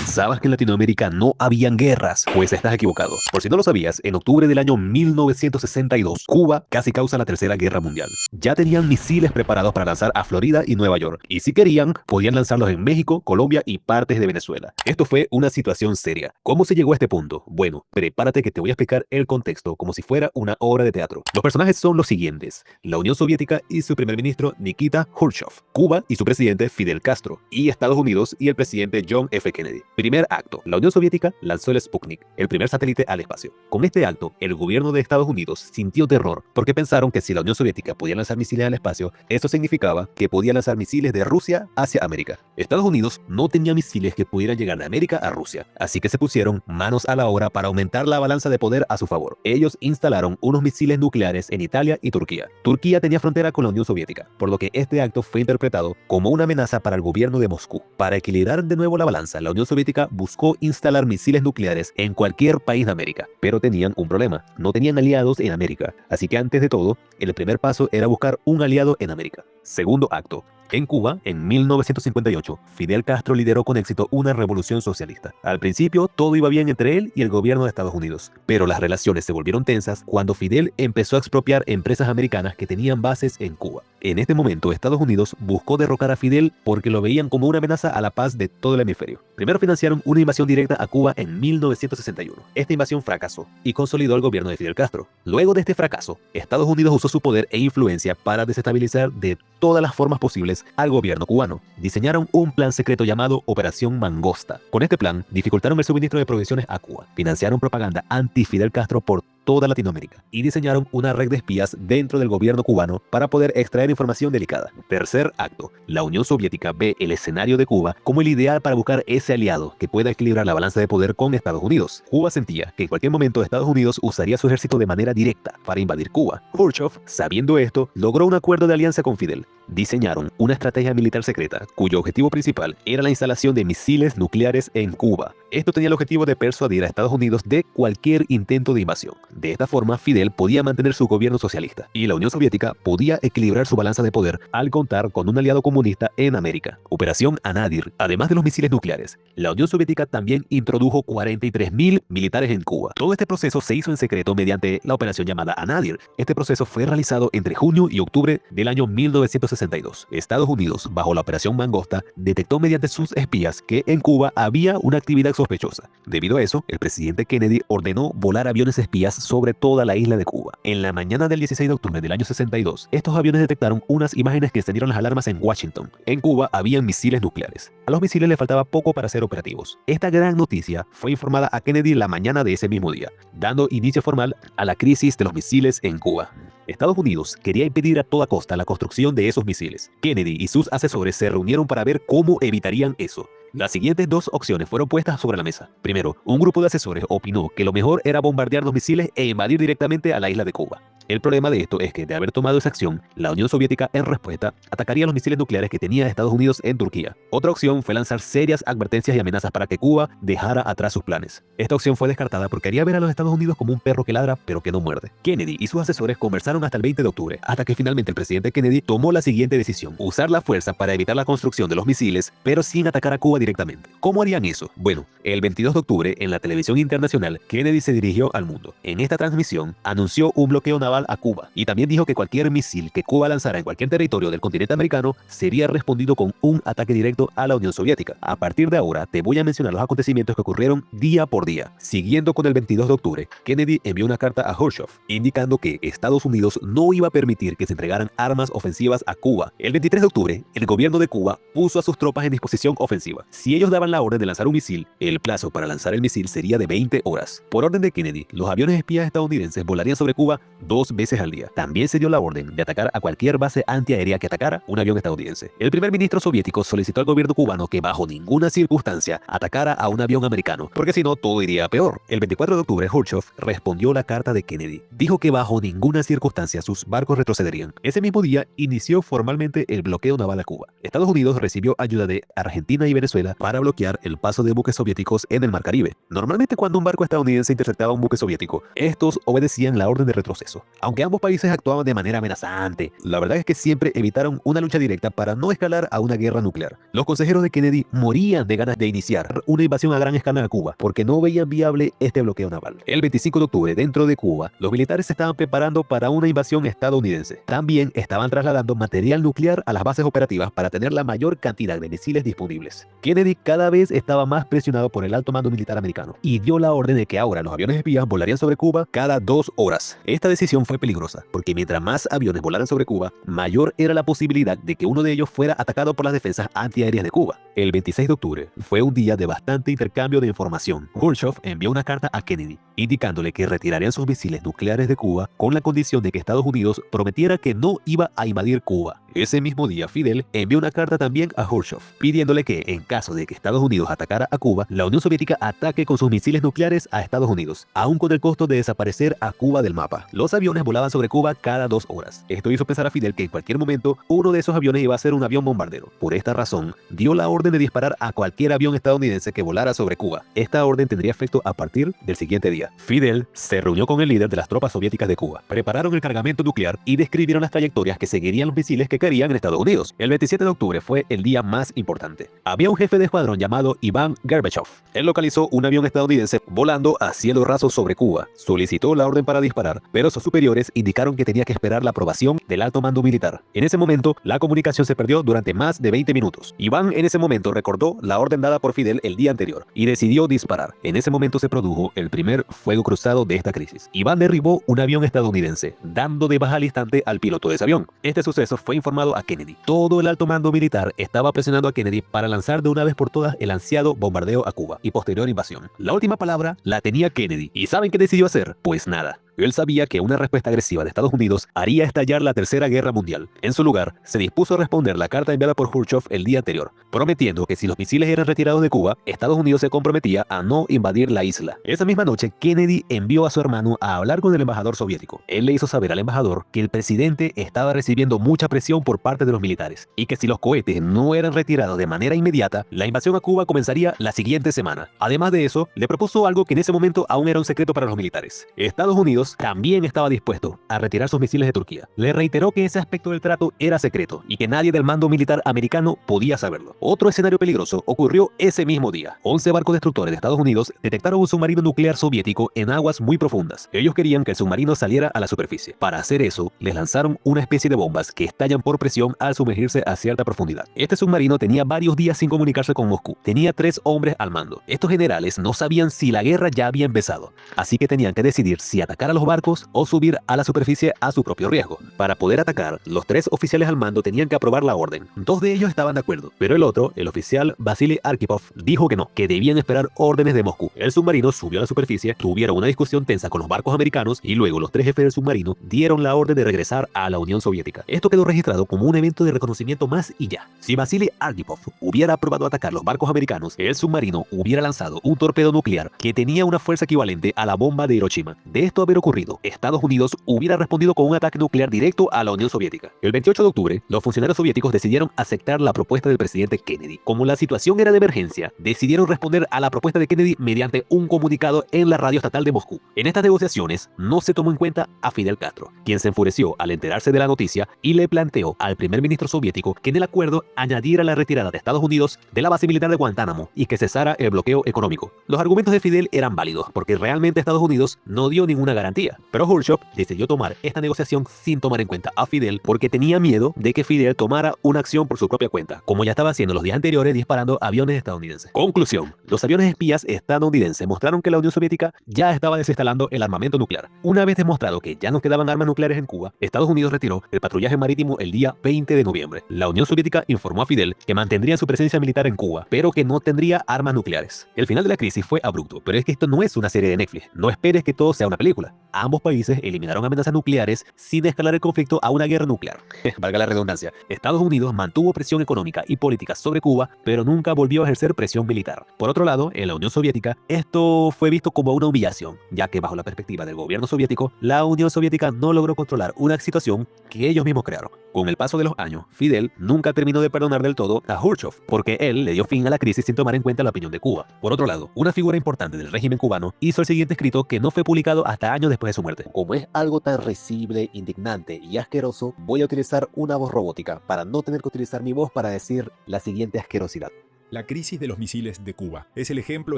¿Pensabas que en Latinoamérica no habían guerras? Pues estás equivocado. Por si no lo sabías, en octubre del año 1962, Cuba casi causa la Tercera Guerra Mundial. Ya tenían misiles preparados para lanzar a Florida y Nueva York, y si querían, podían lanzarlos en México, Colombia y partes de Venezuela. Esto fue una situación seria. ¿Cómo se llegó a este punto? Bueno, prepárate que te voy a explicar el contexto como si fuera una obra de teatro. Los personajes son los siguientes: la Unión Soviética y su primer ministro Nikita Khrushchev, Cuba y su presidente Fidel Castro, y Estados Unidos y el presidente John F. Kennedy. Primer acto: la Unión Soviética lanzó el Sputnik, el primer satélite al espacio. Con este acto, el gobierno de Estados Unidos sintió terror porque pensaron que si la Unión Soviética podía lanzar misiles al espacio, eso significaba que podía lanzar misiles de Rusia hacia América. Estados Unidos no tenía misiles que pudieran llegar de América a Rusia, así que se pusieron manos a la obra para aumentar la balanza de poder a su favor. Ellos instalaron unos misiles nucleares en Italia y Turquía. Turquía tenía frontera con la Unión Soviética, por lo que este acto fue interpretado como una amenaza para el gobierno de Moscú. Para equilibrar de nuevo la balanza, la Unión Soviética buscó instalar misiles nucleares en cualquier país de América, pero tenían un problema: no tenían aliados en América, así que antes de todo, el primer paso era buscar un aliado en América. Segundo acto: en Cuba, en 1958, Fidel Castro lideró con éxito una revolución socialista. Al principio, todo iba bien entre él y el gobierno de Estados Unidos, pero las relaciones se volvieron tensas cuando Fidel empezó a expropiar empresas americanas que tenían bases en Cuba. En este momento, Estados Unidos buscó derrocar a Fidel porque lo veían como una amenaza a la paz de todo el hemisferio. Primero financiaron una invasión directa a Cuba en 1961. Esta invasión fracasó y consolidó el gobierno de Fidel Castro. Luego de este fracaso, Estados Unidos usó su poder e influencia para desestabilizar de todas las formas posibles al gobierno cubano. Diseñaron un plan secreto llamado Operación Mangosta. Con este plan, dificultaron el suministro de provisiones a Cuba, financiaron propaganda anti-Fidel Castro por toda Latinoamérica y diseñaron una red de espías dentro del gobierno cubano para poder extraer información delicada. Tercer acto: la Unión Soviética ve el escenario de Cuba como el ideal para buscar ese aliado que pueda equilibrar la balanza de poder con Estados Unidos. Cuba sentía que en cualquier momento Estados Unidos usaría su ejército de manera directa para invadir Cuba. Khrushchev, sabiendo esto, logró un acuerdo de alianza con Fidel. Diseñaron una estrategia militar secreta cuyo objetivo principal era la instalación de misiles nucleares en Cuba. Esto tenía el objetivo de persuadir a Estados Unidos de cualquier intento de invasión. De esta forma, Fidel podía mantener su gobierno socialista y la Unión Soviética podía equilibrar su balanza de poder al contar con un aliado comunista en América. Operación Anadyr. Además de los misiles nucleares, la Unión Soviética también introdujo 43.000 militares en Cuba. Todo este proceso se hizo en secreto mediante la operación llamada Anadyr. Este proceso fue realizado entre junio y octubre del año 1962. Estados Unidos, bajo la operación Mangosta, detectó mediante sus espías que en Cuba había una actividad sospechosa. Debido a eso, el presidente Kennedy ordenó volar aviones espías sobre toda la isla de Cuba. En la mañana del 16 de octubre del año 62, estos aviones detectaron unas imágenes que encendieron las alarmas en Washington. En Cuba habían misiles nucleares. A los misiles les faltaba poco para ser operativos. Esta gran noticia fue informada a Kennedy la mañana de ese mismo día, dando inicio formal a la crisis de los misiles en Cuba. Estados Unidos quería impedir a toda costa la construcción de esos misiles. Kennedy y sus asesores se reunieron para ver cómo evitarían eso. Las siguientes dos opciones fueron puestas sobre la mesa. Primero, un grupo de asesores opinó que lo mejor era bombardear los misiles e invadir directamente a la isla de Cuba. El problema de esto es que, de haber tomado esa acción, la Unión Soviética, en respuesta, atacaría los misiles nucleares que tenía Estados Unidos en Turquía. Otra opción fue lanzar serias advertencias y amenazas para que Cuba dejara atrás sus planes. Esta opción fue descartada porque haría ver a los Estados Unidos como un perro que ladra pero que no muerde. Kennedy y sus asesores conversaron hasta el 20 de octubre, hasta que finalmente el presidente Kennedy tomó la siguiente decisión: usar la fuerza para evitar la construcción de los misiles, pero sin atacar a Cuba directamente. ¿Cómo harían eso? Bueno, el 22 de octubre, en la televisión internacional, Kennedy se dirigió al mundo. En esta transmisión, anunció un bloqueo naval a Cuba y también dijo que cualquier misil que Cuba lanzara en cualquier territorio del continente americano sería respondido con un ataque directo a la Unión Soviética. A partir de ahora, te voy a mencionar los acontecimientos que ocurrieron día por día. Siguiendo con el 22 de octubre, Kennedy envió una carta a Khrushchev indicando que Estados Unidos no iba a permitir que se entregaran armas ofensivas a Cuba. El 23 de octubre, el gobierno de Cuba puso a sus tropas en disposición ofensiva. Si ellos daban la orden de lanzar un misil, el plazo para lanzar el misil sería de 20 horas. Por orden de Kennedy, los aviones espías estadounidenses volarían sobre Cuba 2 veces al día. También se dio la orden de atacar a cualquier base antiaérea que atacara un avión estadounidense. El primer ministro soviético solicitó al gobierno cubano que bajo ninguna circunstancia atacara a un avión americano, porque si no, todo iría peor. El 24 de octubre, Khrushchev respondió la carta de Kennedy. Dijo que bajo ninguna circunstancia sus barcos retrocederían. Ese mismo día inició formalmente el bloqueo naval a Cuba. Estados Unidos recibió ayuda de Argentina y Venezuela Venezuela para bloquear el paso de buques soviéticos en el Mar Caribe. Normalmente cuando un barco estadounidense interceptaba un buque soviético, estos obedecían la orden de retroceso. Aunque ambos países actuaban de manera amenazante, la verdad es que siempre evitaron una lucha directa para no escalar a una guerra nuclear. Los consejeros de Kennedy morían de ganas de iniciar una invasión a gran escala a Cuba porque no veían viable este bloqueo naval. El 25 de octubre, dentro de Cuba, los militares se estaban preparando para una invasión estadounidense. También estaban trasladando material nuclear a las bases operativas para tener la mayor cantidad de misiles disponibles. Kennedy cada vez estaba más presionado por el alto mando militar americano y dio la orden de que ahora los aviones espías volarían sobre Cuba cada 2 horas. Esta decisión fue peligrosa porque mientras más aviones volaran sobre Cuba, mayor era la posibilidad de que uno de ellos fuera atacado por las defensas antiaéreas de Cuba. El 26 de octubre fue un día de bastante intercambio de información. Khrushchev envió una carta a Kennedy indicándole que retirarían sus misiles nucleares de Cuba con la condición de que Estados Unidos prometiera que no iba a invadir Cuba. Ese mismo día, Fidel envió una carta también a Khrushchev, pidiéndole que, en caso de que Estados Unidos atacara a Cuba, la Unión Soviética ataque con sus misiles nucleares a Estados Unidos, aun con el costo de desaparecer a Cuba del mapa. Los aviones volaban sobre Cuba cada 2 horas. Esto hizo pensar a Fidel que en cualquier momento uno de esos aviones iba a ser un avión bombardero. Por esta razón, dio la orden de disparar a cualquier avión estadounidense que volara sobre Cuba. Esta orden tendría efecto a partir del siguiente día. Fidel se reunió con el líder de las tropas soviéticas de Cuba, prepararon el cargamento nuclear y describieron las trayectorias que seguirían los misiles que caerían en Estados Unidos. El 27 de octubre fue el día más importante. Había un jefe de escuadrón llamado Iván Gorbachev. Él localizó un avión estadounidense volando a cielo raso sobre Cuba. Solicitó la orden para disparar, pero sus superiores indicaron que tenía que esperar la aprobación del alto mando militar. En ese momento, la comunicación se perdió durante más de 20 minutos. Iván en ese momento recordó la orden dada por Fidel el día anterior y decidió disparar. En ese momento se produjo el primer fuego cruzado de esta crisis. Iván derribó un avión estadounidense, dando de baja al instante al piloto de ese avión. Este suceso fue informado a Kennedy. Todo el alto mando militar estaba presionando a Kennedy para lanzar de una vez por todas el ansiado bombardeo a Cuba y posterior invasión. La última palabra la tenía Kennedy. ¿Y saben qué decidió hacer? Pues nada. Él sabía que una respuesta agresiva de Estados Unidos haría estallar la Tercera Guerra Mundial. En su lugar, se dispuso a responder la carta enviada por Khrushchev el día anterior, prometiendo que si los misiles eran retirados de Cuba, Estados Unidos se comprometía a no invadir la isla. Esa misma noche, Kennedy envió a su hermano a hablar con el embajador soviético. Él le hizo saber al embajador que el presidente estaba recibiendo mucha presión por parte de los militares y que si los cohetes no eran retirados de manera inmediata, la invasión a Cuba comenzaría la siguiente semana. Además de eso, le propuso algo que en ese momento aún era un secreto para los militares. Estados Unidos también estaba dispuesto a retirar sus misiles de Turquía. Le reiteró que ese aspecto del trato era secreto y que nadie del mando militar americano podía saberlo. Otro escenario peligroso ocurrió ese mismo día. 11 barcos destructores de Estados Unidos detectaron un submarino nuclear soviético en aguas muy profundas. Ellos querían que el submarino saliera a la superficie. Para hacer eso, les lanzaron una especie de bombas que estallan por presión al sumergirse a cierta profundidad. Este submarino tenía varios días sin comunicarse con Moscú. Tenía 3 hombres al mando. Estos generales no sabían si la guerra ya había empezado, así que tenían que decidir si atacar a los barcos o subir a la superficie a su propio riesgo. Para poder atacar, los 3 oficiales al mando tenían que aprobar la orden. 2 de ellos estaban de acuerdo, pero el otro, el oficial Vasily Arkhipov, dijo que no, que debían esperar órdenes de Moscú. El submarino subió a la superficie, tuvieron una discusión tensa con los barcos americanos y luego los 3 jefes del submarino dieron la orden de regresar a la Unión Soviética. Esto quedó registrado como un evento de reconocimiento más y ya. Si Vasily Arkhipov hubiera aprobado atacar los barcos americanos, el submarino hubiera lanzado un torpedo nuclear que tenía una fuerza equivalente a la bomba de Hiroshima. De esto haber ocurrido, Estados Unidos hubiera respondido con un ataque nuclear directo a la Unión Soviética. El 28 de octubre, los funcionarios soviéticos decidieron aceptar la propuesta del presidente Kennedy. Como la situación era de emergencia, decidieron responder a la propuesta de Kennedy mediante un comunicado en la radio estatal de Moscú. En estas negociaciones no se tomó en cuenta a Fidel Castro, quien se enfureció al enterarse de la noticia y le planteó al primer ministro soviético que en el acuerdo añadiera la retirada de Estados Unidos de la base militar de Guantánamo y que cesara el bloqueo económico. Los argumentos de Fidel eran válidos porque realmente Estados Unidos no dio ninguna garantía, pero Khrushchev decidió tomar esta negociación sin tomar en cuenta a Fidel porque tenía miedo de que Fidel tomara una acción por su propia cuenta, como ya estaba haciendo los días anteriores disparando aviones estadounidenses. Conclusión: los aviones espías estadounidenses mostraron que la Unión Soviética ya estaba desinstalando el armamento nuclear. Una vez demostrado que ya no quedaban armas nucleares en Cuba, Estados Unidos retiró el patrullaje marítimo el día 20 de noviembre. La Unión Soviética informó a Fidel que mantendría su presencia militar en Cuba, pero que no tendría armas nucleares. El final de la crisis fue abrupto, pero es que esto no es una serie de Netflix. No esperes que todo sea una película. ambos países eliminaron amenazas nucleares sin escalar el conflicto a una guerra nuclear. Valga la redundancia, Estados Unidos mantuvo presión económica y política sobre Cuba, pero nunca volvió a ejercer presión militar. Por otro lado, en la Unión Soviética, esto fue visto como una humillación, ya que bajo la perspectiva del gobierno soviético, la Unión Soviética no logró controlar una situación que ellos mismos crearon. Con el paso de los años, Fidel nunca terminó de perdonar del todo a Khrushchev, porque él le dio fin a la crisis sin tomar en cuenta la opinión de Cuba. Por otro lado, una figura importante del régimen cubano hizo el siguiente escrito que no fue publicado hasta años después de su muerte. Como es algo tan risible, indignante y asqueroso, voy a utilizar una voz robótica para no tener que utilizar mi voz para decir la siguiente asquerosidad. La crisis de los misiles de Cuba es el ejemplo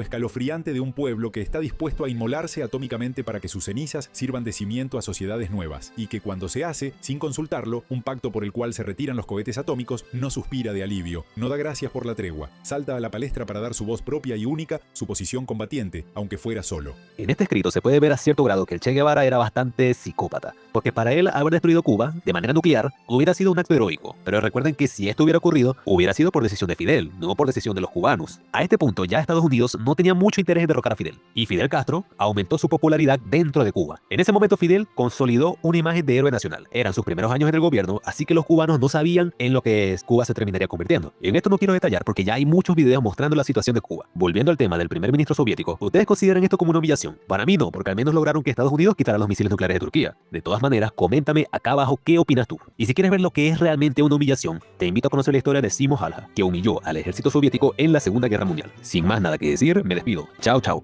escalofriante de un pueblo que está dispuesto a inmolarse atómicamente para que sus cenizas sirvan de cimiento a sociedades nuevas, y que cuando se hace, sin consultarlo, un pacto por el cual se retiran los cohetes atómicos, no suspira de alivio, no da gracias por la tregua, salta a la palestra para dar su voz propia y única, su posición combatiente, aunque fuera solo. En este escrito se puede ver a cierto grado que el Che Guevara era bastante psicópata, porque para él haber destruido Cuba de manera nuclear hubiera sido un acto heroico, pero recuerden que si esto hubiera ocurrido, hubiera sido por decisión de Fidel, no por decisión de los cubanos. A este punto ya Estados Unidos no tenía mucho interés en derrocar a Fidel, y Fidel Castro aumentó su popularidad dentro de Cuba. En ese momento Fidel consolidó una imagen de héroe nacional. Eran sus primeros años en el gobierno, así que los cubanos no sabían en lo que Cuba se terminaría convirtiendo. En esto no quiero detallar porque ya hay muchos videos mostrando la situación de Cuba. Volviendo al tema del primer ministro soviético, ¿ustedes consideran esto como una humillación? Para mí no, porque al menos lograron que Estados Unidos quitara los misiles nucleares de Turquía. De todas maneras, coméntame acá abajo qué opinas tú. Y si quieres ver lo que es realmente una humillación, te invito a conocer la historia de Simo Halha, que humilló al ejército soviético en la Segunda Guerra Mundial. Sin más nada que decir, me despido. Chao, chao.